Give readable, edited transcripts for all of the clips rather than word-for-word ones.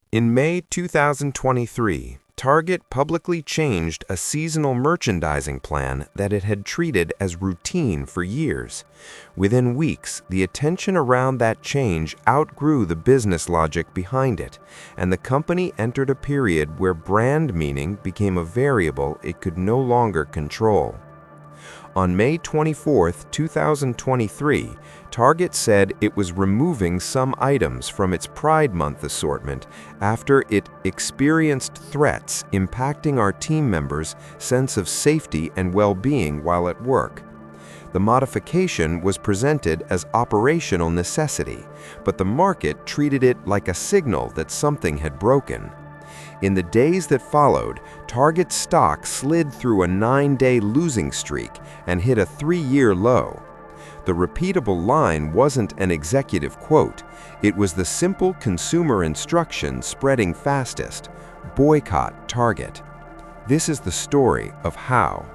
In May 2023, Target publicly changed a seasonal merchandising plan that it had treated as routine for years. Within weeks, the attention around that change outgrew the business logic behind it, and the company entered a period where brand meaning became a variable it could no longer control. On May 24, 2023, Target said it was removing some items from its Pride Month assortment after it experienced threats impacting our team members' sense of safety and well-being while at work. The modification was presented as operational necessity, but the market treated it like a signal that something had broken. In the days that followed, Target's stock slid through a 9-day losing streak and hit a 3-year low. The repeatable line wasn't an executive quote. It was the simple consumer instruction spreading fastest: boycott Target. This is the story of how.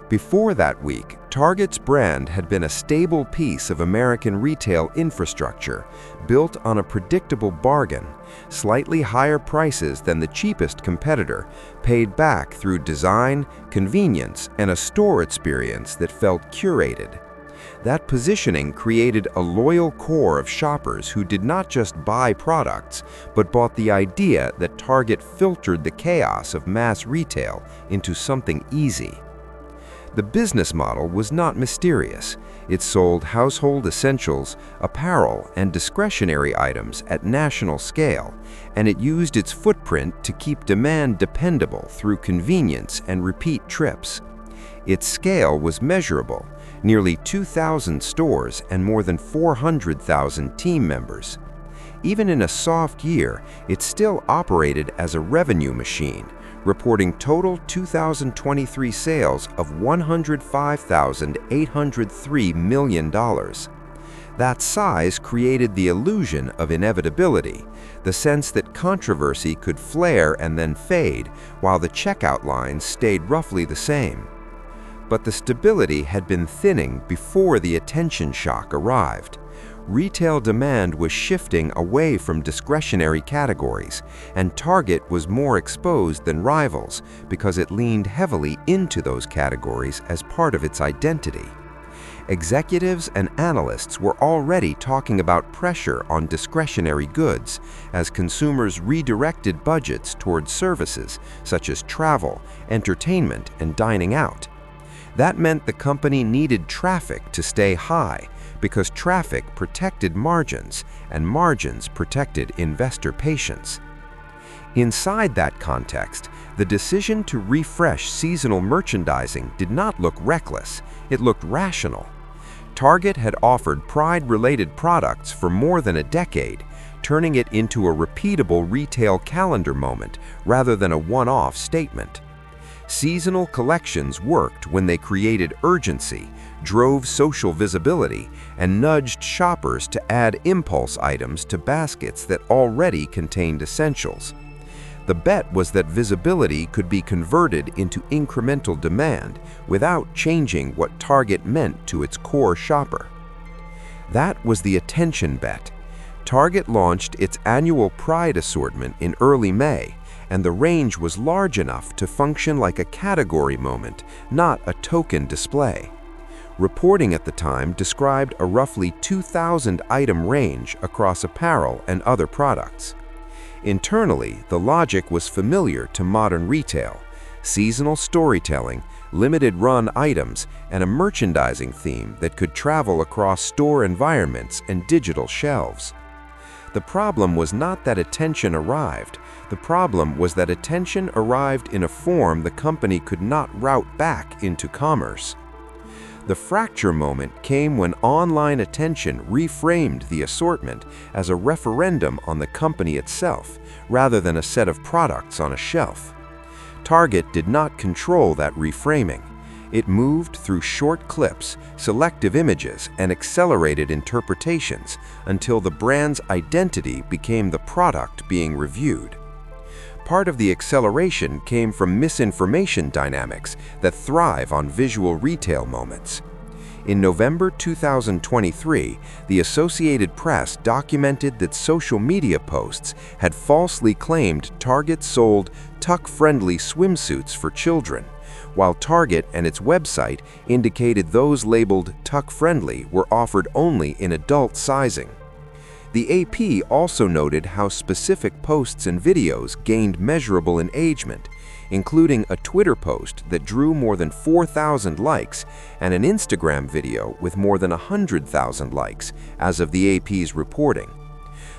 Before that week, Target's brand had been a stable piece of American retail infrastructure, built on a predictable bargain: slightly higher prices than the cheapest competitor, paid back through design, convenience, and a store experience that felt curated. That positioning created a loyal core of shoppers who did not just buy products, but bought the idea that Target filtered the chaos of mass retail into something easy. The business model was not mysterious. It sold household essentials, apparel, and discretionary items at national scale, and it used its footprint to keep demand dependable through convenience and repeat trips. Its scale was measurable: nearly 2,000 stores and more than 400,000 team members. Even in a soft year, it still operated as a revenue machine, reporting total 2023 sales of $105,803 million. That size created the illusion of inevitability, the sense that controversy could flare and then fade, while the checkout lines stayed roughly the same. But the stability had been thinning before the attention shock arrived. Retail demand was shifting away from discretionary categories, and Target was more exposed than rivals because it leaned heavily into those categories as part of its identity. Executives and analysts were already talking about pressure on discretionary goods as consumers redirected budgets towards services such as travel, entertainment, and dining out. That meant the company needed traffic to stay high, because traffic protected margins, and margins protected investor patience. Inside that context, the decision to refresh seasonal merchandising did not look reckless, it looked rational. Target had offered Pride-related products for more than a decade, turning it into a repeatable retail calendar moment rather than a one-off statement. Seasonal collections worked when they created urgency, drove social visibility, and nudged shoppers to add impulse items to baskets that already contained essentials. The bet was that visibility could be converted into incremental demand without changing what Target meant to its core shopper. That was the attention bet. Target launched its annual Pride assortment in early May, and the range was large enough to function like a category moment, not a token display. Reporting at the time described a roughly 2,000-item range across apparel and other products. Internally, the logic was familiar to modern retail: seasonal storytelling, limited-run items, and a merchandising theme that could travel across store environments and digital shelves. The problem was not that attention arrived. The problem was that attention arrived in a form the company could not route back into commerce. The fracture moment came when online attention reframed the assortment as a referendum on the company itself, rather than a set of products on a shelf. Target did not control that reframing. It moved through short clips, selective images, and accelerated interpretations until the brand's identity became the product being reviewed. Part of the acceleration came from misinformation dynamics that thrive on visual retail moments. In November 2023, the Associated Press documented that social media posts had falsely claimed Target sold tuck-friendly swimsuits for children, while Target and its website indicated those labeled tuck-friendly were offered only in adult sizing. The AP also noted how specific posts and videos gained measurable engagement, including a Twitter post that drew more than 4,000 likes and an Instagram video with more than 100,000 likes, as of the AP's reporting.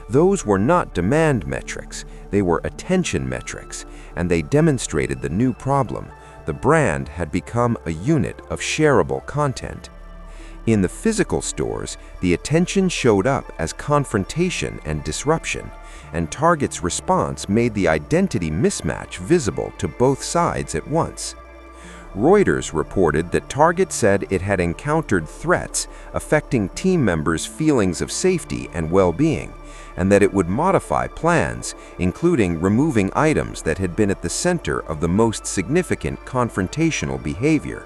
Those were not demand metrics, they were attention metrics, and they demonstrated the new problem: the brand had become a unit of shareable content. In the physical stores, the attention showed up as confrontation and disruption, and Target's response made the identity mismatch visible to both sides at once. Reuters reported that Target said it had encountered threats affecting team members' feelings of safety and well-being, and that it would modify plans, including removing items that had been at the center of the most significant confrontational behavior.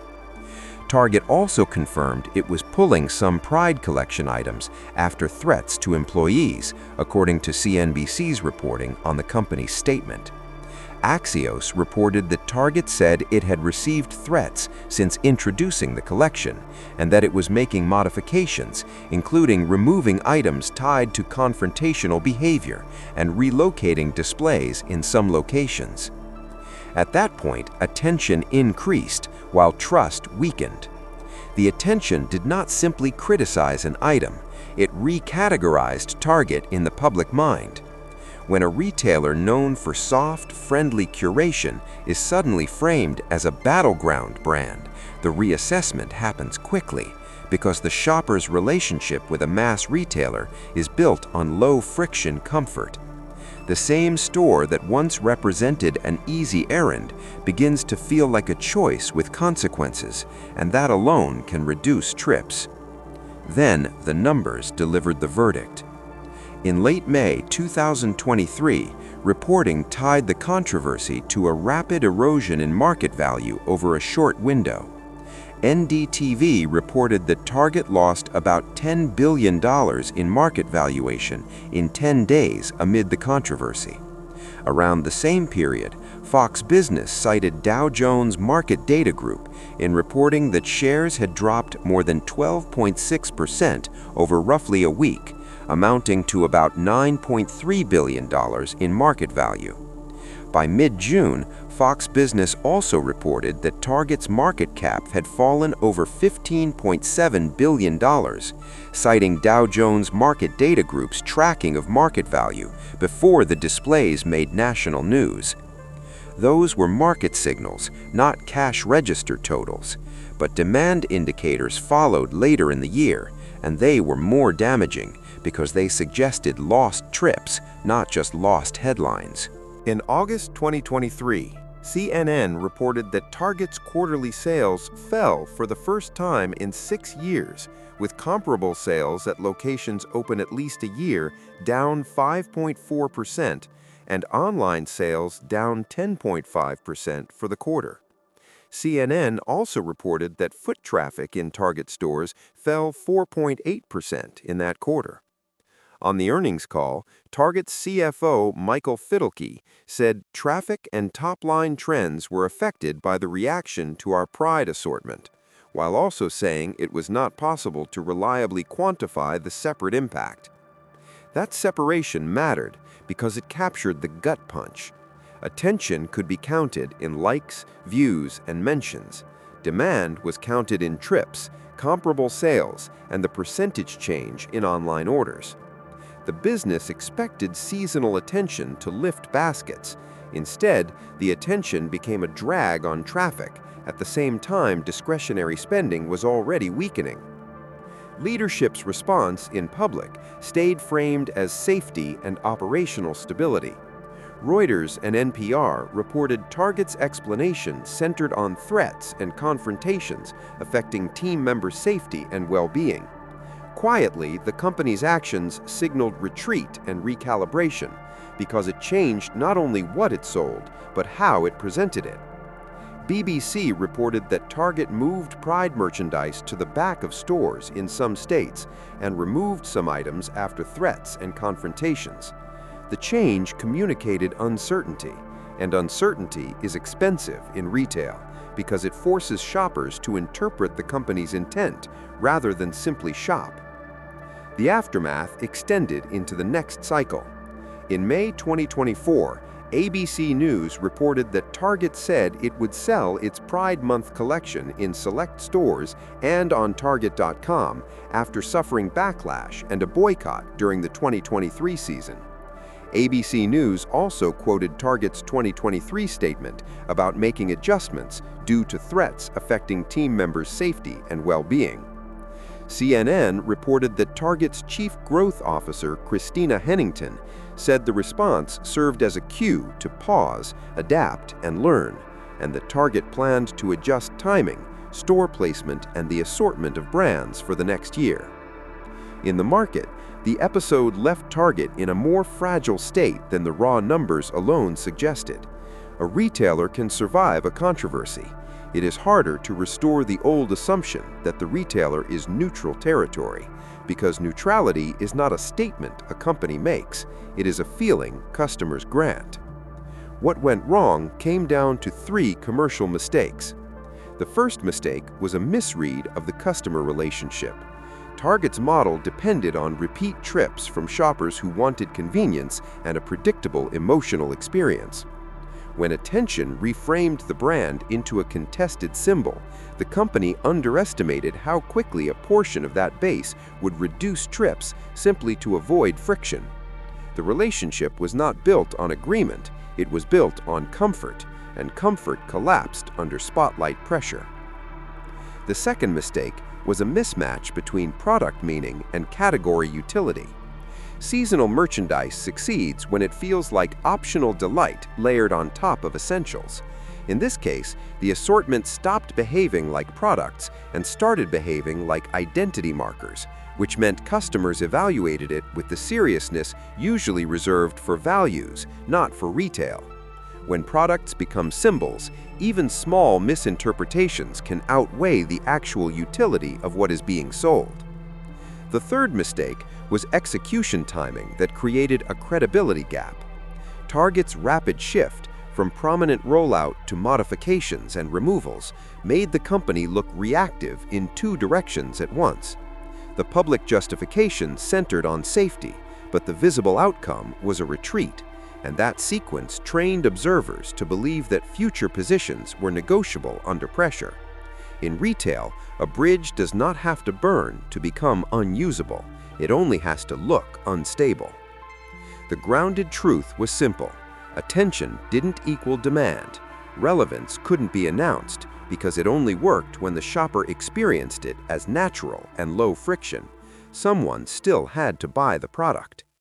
Target also confirmed it was pulling some Pride collection items after threats to employees, according to CNBC's reporting on the company's statement. Axios reported that Target said it had received threats since introducing the collection, and that it was making modifications, including removing items tied to confrontational behavior and relocating displays in some locations. At that point, attention increased while trust weakened. The attention did not simply criticize an item, it recategorized Target in the public mind. When a retailer known for soft, friendly curation is suddenly framed as a battleground brand, the reassessment happens quickly, because the shopper's relationship with a mass retailer is built on low-friction comfort. The same store that once represented an easy errand begins to feel like a choice with consequences, and that alone can reduce trips. Then the numbers delivered the verdict. In late May 2023, reporting tied the controversy to a rapid erosion in market value over a short window. NDTV reported that Target lost about $10 billion in market valuation in 10 days amid the controversy. Around the same period, Fox Business cited Dow Jones Market Data Group in reporting that shares had dropped more than 12.6% over roughly a week, amounting to about $9.3 billion in market value. By mid-June, Fox Business also reported that Target's market cap had fallen over $15.7 billion, citing Dow Jones Market Data Group's tracking of market value before the displays made national news. Those were market signals, not cash register totals, but demand indicators followed later in the year, and they were more damaging because they suggested lost trips, not just lost headlines. In August 2023, CNN reported that Target's quarterly sales fell for the first time in 6 years, with comparable sales at locations open at least a year down 5.4% and online sales down 10.5% for the quarter. CNN also reported that foot traffic in Target stores fell 4.8% in that quarter. On the earnings call, Target's CFO Michael Fiddelke said traffic and top-line trends were affected by the reaction to our Pride assortment, while also saying it was not possible to reliably quantify the separate impact. That separation mattered because it captured the gut punch. Attention could be counted in likes, views, and mentions. Demand was counted in trips, comparable sales, and the percentage change in online orders. The business expected seasonal attention to lift baskets. Instead, the attention became a drag on traffic. At the same time, discretionary spending was already weakening. Leadership's response in public stayed framed as safety and operational stability. Reuters and NPR reported Target's explanation centered on threats and confrontations affecting team member safety and well-being. Quietly, the company's actions signaled retreat and recalibration because it changed not only what it sold, but how it presented it. BBC reported that Target moved Pride merchandise to the back of stores in some states and removed some items after threats and confrontations. The change communicated uncertainty, and uncertainty is expensive in retail because it forces shoppers to interpret the company's intent rather than simply shop. The aftermath extended into the next cycle. In May 2024, ABC News reported that Target said it would sell its Pride Month collection in select stores and on Target.com after suffering backlash and a boycott during the 2023 season. ABC News also quoted Target's 2023 statement about making adjustments due to threats affecting team members' safety and well-being. CNN reported that Target's Chief Growth Officer, Christina Hennington, said the response served as a cue to pause, adapt, and learn, and that Target planned to adjust timing, store placement, and the assortment of brands for the next year. In the market, the episode left Target in a more fragile state than the raw numbers alone suggested. A retailer can survive a controversy. It is harder to restore the old assumption that the retailer is neutral territory, because neutrality is not a statement a company makes, it is a feeling customers grant. What went wrong came down to 3 commercial mistakes. The first mistake was a misread of the customer relationship. Target's model depended on repeat trips from shoppers who wanted convenience and a predictable emotional experience. When attention reframed the brand into a contested symbol, the company underestimated how quickly a portion of that base would reduce trips simply to avoid friction. The relationship was not built on agreement, it was built on comfort, and comfort collapsed under spotlight pressure. The second mistake was a mismatch between product meaning and category utility. Seasonal merchandise succeeds when it feels like optional delight layered on top of essentials. In this case, the assortment stopped behaving like products and started behaving like identity markers, which meant customers evaluated it with the seriousness usually reserved for values, not for retail. When products become symbols, even small misinterpretations can outweigh the actual utility of what is being sold. The third mistake was execution timing that created a credibility gap. Target's rapid shift from prominent rollout to modifications and removals made the company look reactive in 2 directions at once. The public justification centered on safety, but the visible outcome was a retreat, and that sequence trained observers to believe that future positions were negotiable under pressure. In retail, a bridge does not have to burn to become unusable. It only has to look unstable. The grounded truth was simple. Attention didn't equal demand. Relevance couldn't be announced because it only worked when the shopper experienced it as natural and low friction. Someone still had to buy the product.